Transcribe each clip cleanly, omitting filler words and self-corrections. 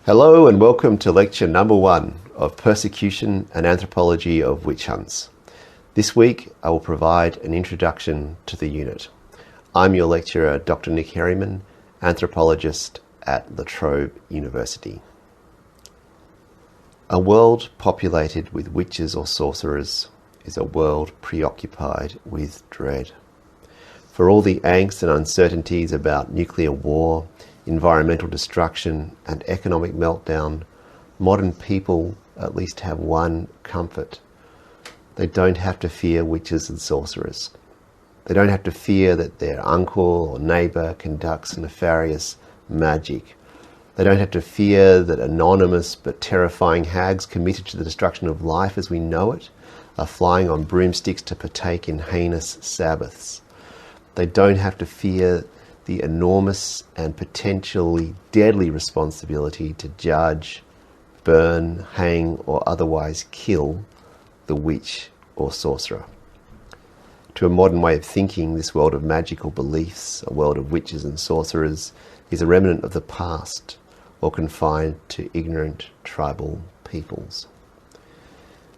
Hello and welcome to lecture number 1 of Persecution and Anthropology of Witch Hunts. This week I will provide an introduction to the unit. I'm your lecturer, Dr Nick Herriman, anthropologist at the Trobe University. A world populated with witches or sorcerers is a world preoccupied with dread. For all the angst and uncertainties about nuclear war, environmental destruction and economic meltdown, modern people at least have one comfort. They don't have to fear witches and sorcerers. They don't have to fear that their uncle or neighbour conducts nefarious magic. They don't have to fear that anonymous but terrifying hags committed to the destruction of life as we know it are flying on broomsticks to partake in heinous Sabbaths. They don't have to fear the enormous and potentially deadly responsibility to judge, burn, hang, or otherwise kill the witch or sorcerer. To a modern way of thinking, this world of magical beliefs, a world of witches and sorcerers, is a remnant of the past or confined to ignorant tribal peoples.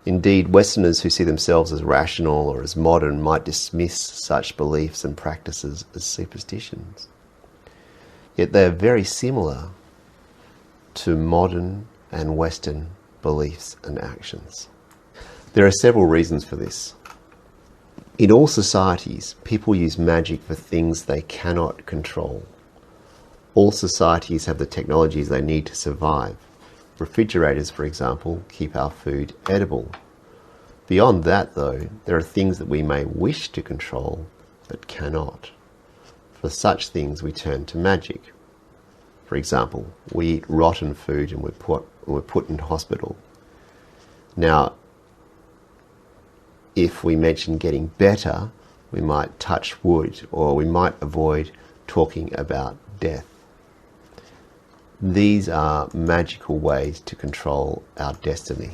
Indeed, Westerners who see themselves as rational or as modern might dismiss such beliefs and practices as superstitions. Yet they are very similar to modern and Western beliefs and actions. There are several reasons for this. In all societies, people use magic for things they cannot control. All societies have the technologies they need to survive. Refrigerators, for example, keep our food edible. Beyond that, though, there are things that we may wish to control, but cannot. For such things, we turn to magic. For example, we eat rotten food and we're put in hospital. Now, if we mention getting better, we might touch wood, or we might avoid talking about death. These are magical ways to control our destiny.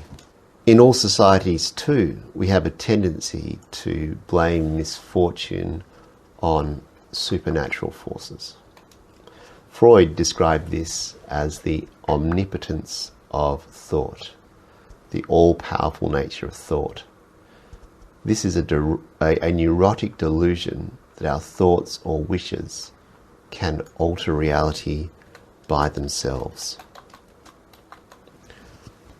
In all societies too, we have a tendency to blame misfortune on supernatural forces. Freud described this as the omnipotence of thought, the all-powerful nature of thought. This is a neurotic delusion that our thoughts or wishes can alter reality by themselves.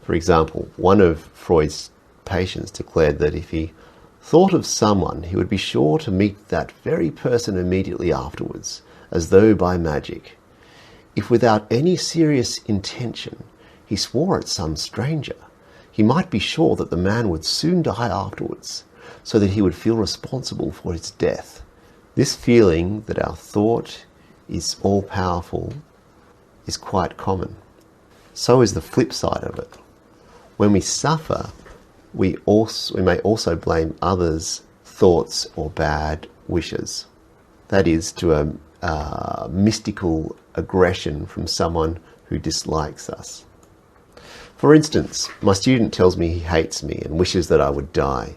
For example, one of Freud's patients declared that if he thought of someone, he would be sure to meet that very person immediately afterwards, as though by magic. If without any serious intention he swore at some stranger, he might be sure that the man would soon die afterwards, so that he would feel responsible for his death. This feeling that our thought is all-powerful is quite common. So is the flip side of it. When we suffer, we may also blame others' thoughts or bad wishes. That is, to a mystical aggression from someone who dislikes us. For instance, my student tells me he hates me and wishes that I would die.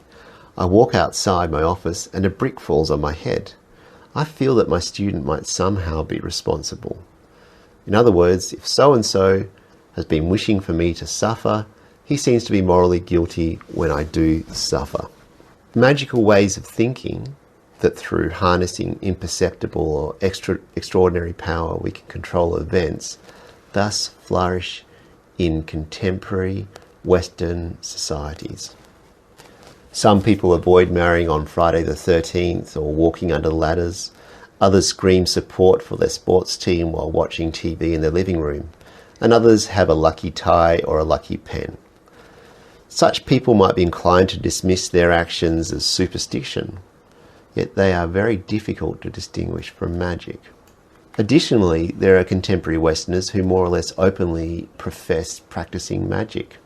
I walk outside my office and a brick falls on my head. I feel that my student might somehow be responsible. In other words, if so-and-so has been wishing for me to suffer, he seems to be morally guilty when I do suffer. Magical ways of thinking that through harnessing imperceptible or extraordinary power we can control events, thus flourish in contemporary Western societies. Some people avoid marrying on Friday the 13th or walking under ladders. Others scream support for their sports team while watching TV in their living room. And others have a lucky tie or a lucky pen. Such people might be inclined to dismiss their actions as superstition, yet they are very difficult to distinguish from magic. Additionally, there are contemporary Westerners who more or less openly profess practicing magic.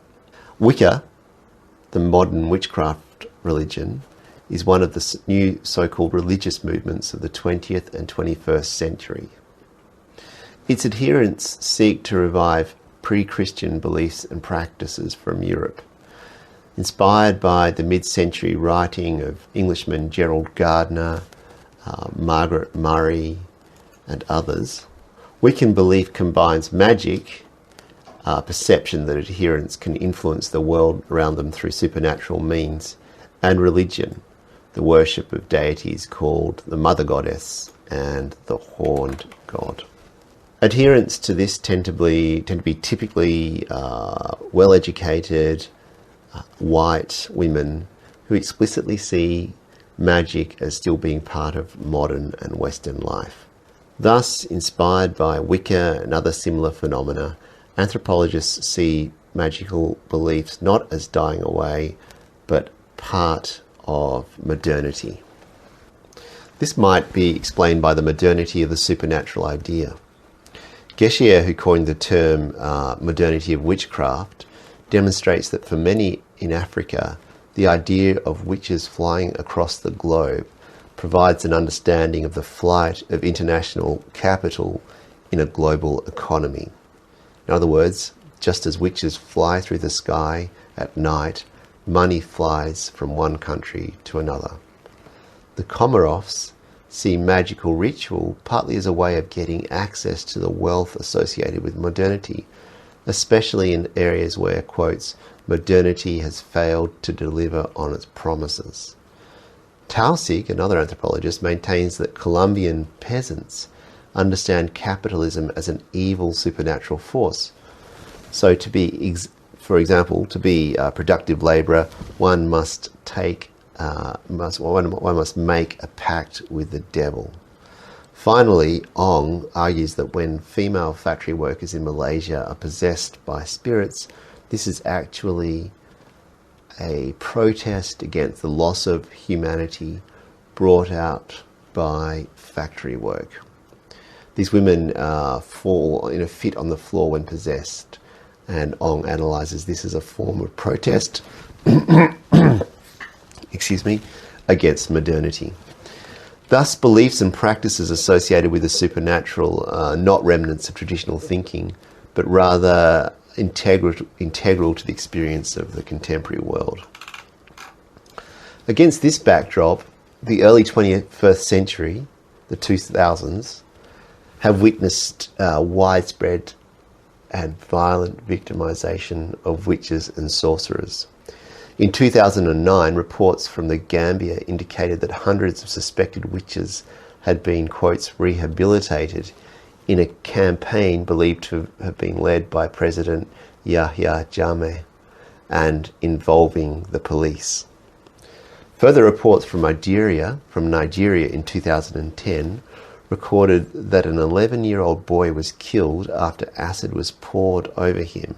Wicca, the modern witchcraft religion, is one of the new so-called religious movements of the 20th and 21st century. Its adherents seek to revive pre-Christian beliefs and practices from Europe. Inspired by the mid-century writing of Englishmen Gerald Gardner, Margaret Murray and others, Wiccan belief combines magic perception that adherents can influence the world around them through supernatural means, and religion, the worship of deities called the Mother Goddess and the Horned God. Adherents to this tend to be typically well-educated, white women who explicitly see magic as still being part of modern and Western life. Thus, inspired by Wicca and other similar phenomena, anthropologists see magical beliefs not as dying away, but part of modernity. This might be explained by the modernity of the supernatural idea. Geshe, who coined the term modernity of witchcraft, demonstrates that for many in Africa, the idea of witches flying across the globe provides an understanding of the flight of international capital in a global economy. In other words, just as witches fly through the sky at night, money flies from one country to another. The Comoros see magical ritual partly as a way of getting access to the wealth associated with modernity, especially in areas where, quotes, modernity has failed to deliver on its promises. Tausig, another anthropologist, maintains that Colombian peasants understand capitalism as an evil supernatural force. So to be, for example, to be a productive labourer, one must make a pact with the devil. Finally, Ong argues that when female factory workers in Malaysia are possessed by spirits, this is actually a protest against the loss of humanity brought out by factory work. These women fall in a fit on the floor when possessed, and Ong analyses this as a form of protest against modernity. Thus, beliefs and practices associated with the supernatural are not remnants of traditional thinking, but rather integral to the experience of the contemporary world. Against this backdrop, the early 21st century, the 2000s, have witnessed widespread and violent victimization of witches and sorcerers. In 2009, reports from the Gambia indicated that hundreds of suspected witches had been, quotes, rehabilitated in a campaign believed to have been led by President Yahya Jammeh and involving the police. Further reports from Nigeria in 2010 recorded that an 11-year-old boy was killed after acid was poured over him,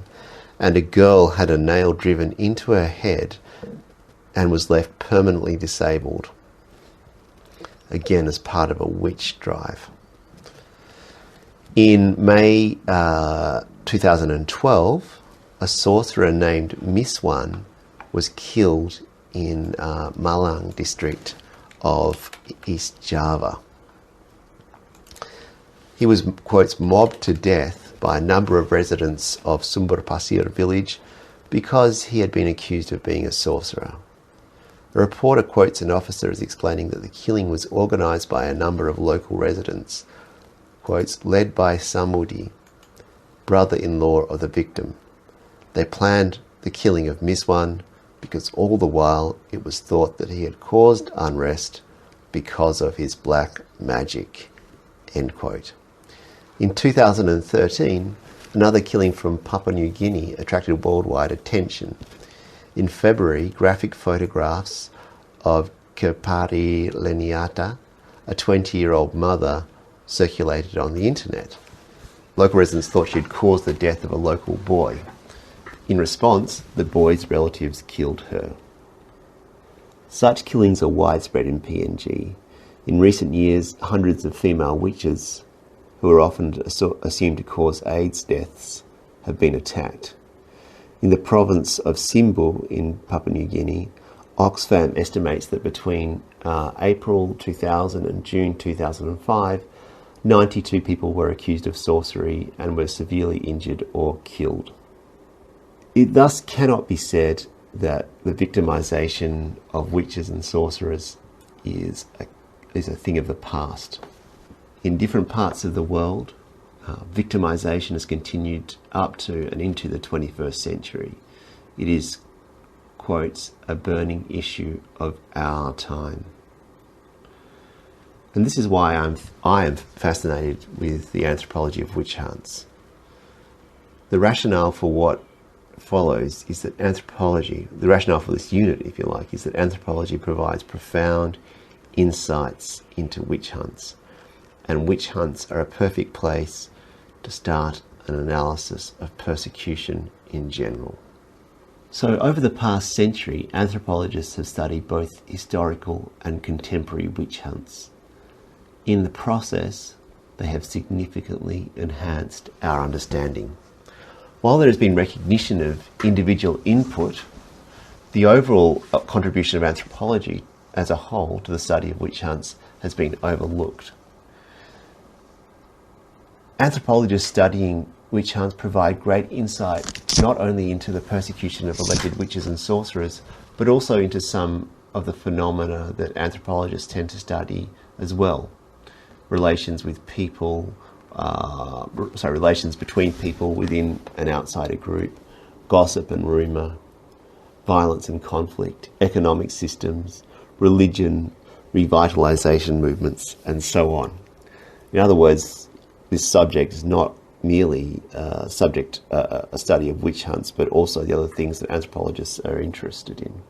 and a girl had a nail driven into her head and was left permanently disabled, again as part of a witch drive. In May 2012, a sorcerer named Miswan was killed in Malang district of East Java. He was, quotes, mobbed to death by a number of residents of Sumber Pasir village because he had been accused of being a sorcerer. A reporter quotes an officer as explaining that the killing was organised by a number of local residents, quotes, led by Samudi, brother-in-law of the victim. They planned the killing of Miswan because all the while it was thought that he had caused unrest because of his black magic, end quote. In 2013, another killing from Papua New Guinea attracted worldwide attention. In February, graphic photographs of Kepari Leniata, a 20-year-old mother, circulated on the internet. Local residents thought she had caused the death of a local boy. In response, the boy's relatives killed her. Such killings are widespread in PNG. In recent years, hundreds of female witches, who are often assumed to cause AIDS deaths, have been attacked. In the province of Simbu in Papua New Guinea, Oxfam estimates that between April 2000 and June 2005, 92 people were accused of sorcery and were severely injured or killed. It thus cannot be said that the victimization of witches and sorcerers is a thing of the past. In different parts of the world, Victimization has continued up to and into the 21st century. It is, quotes, a burning issue of our time. And this is why I am fascinated with the anthropology of witch hunts. The rationale for what follows is that anthropology, the rationale for this unit, if you like, is that anthropology provides profound insights into witch hunts. And witch hunts are a perfect place to start an analysis of persecution in general. So over the past century, anthropologists have studied both historical and contemporary witch hunts. In the process, they have significantly enhanced our understanding. While there has been recognition of individual input, the overall contribution of anthropology as a whole to the study of witch hunts has been overlooked. Anthropologists studying witch hunts provide great insight not only into the persecution of alleged witches and sorcerers, but also into some of the phenomena that anthropologists tend to study as well. Relations with people, relations between people within and outside a group, gossip and rumour, violence and conflict, economic systems, religion, revitalisation movements, and so on. In other words, this subject is not merely a study of witch hunts, but also the other things that anthropologists are interested in.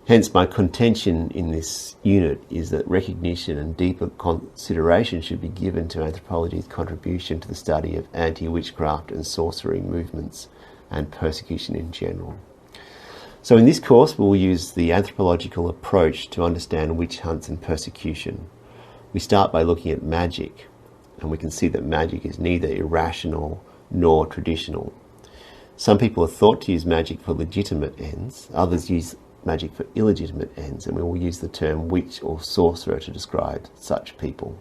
Hence, my contention in this unit is that recognition and deeper consideration should be given to anthropology's contribution to the study of anti-witchcraft and sorcery movements and persecution in general. So in this course, we'll use the anthropological approach to understand witch hunts and persecution. We start by looking at magic, and we can see that magic is neither irrational nor traditional. Some people are thought to use magic for legitimate ends, others use magic for illegitimate ends, and we will use the term witch or sorcerer to describe such people.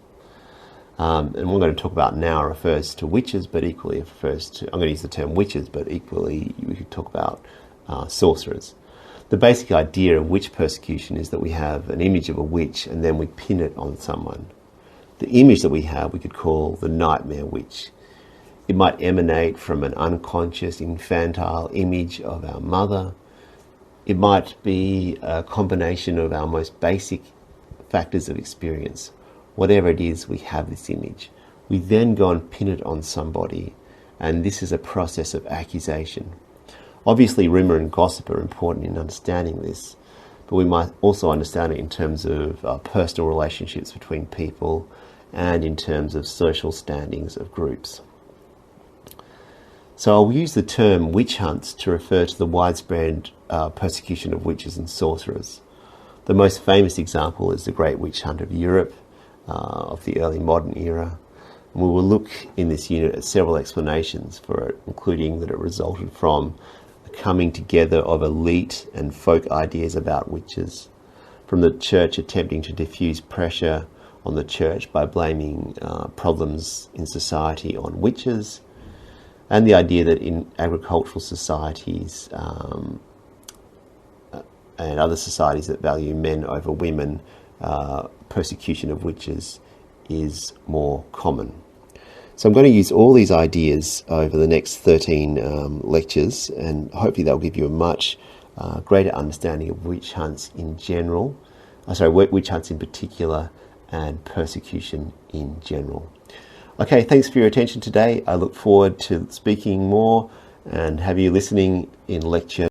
And what we're going to talk about now refers to witches, but equally refers to, I'm going to use the term witches, but equally we could talk about sorcerers. The basic idea of witch persecution is that we have an image of a witch and then we pin it on someone. The image that we have we could call the nightmare witch. It might emanate from an unconscious, infantile image of our mother. It might be a combination of our most basic factors of experience. Whatever it is, we have this image. We then go and pin it on somebody, and this is a process of accusation. Obviously, rumour and gossip are important in understanding this, but we might also understand it in terms of personal relationships between people and in terms of social standings of groups. So I'll use the term witch hunts to refer to the widespread persecution of witches and sorcerers. The most famous example is the Great Witch Hunt of Europe of the early modern era. And we will look in this unit at several explanations for it, including that it resulted from a coming together of elite and folk ideas about witches, from the church attempting to diffuse pressure on the church by blaming problems in society on witches, and the idea that in agricultural societies and other societies that value men over women, persecution of witches is more common. So I'm going to use all these ideas over the next 13 lectures, and hopefully they'll give you a much greater understanding of witch hunts in general, witch hunts in particular, and persecution in general. Okay, thanks for your attention today. I look forward to speaking more and have you listening in lecture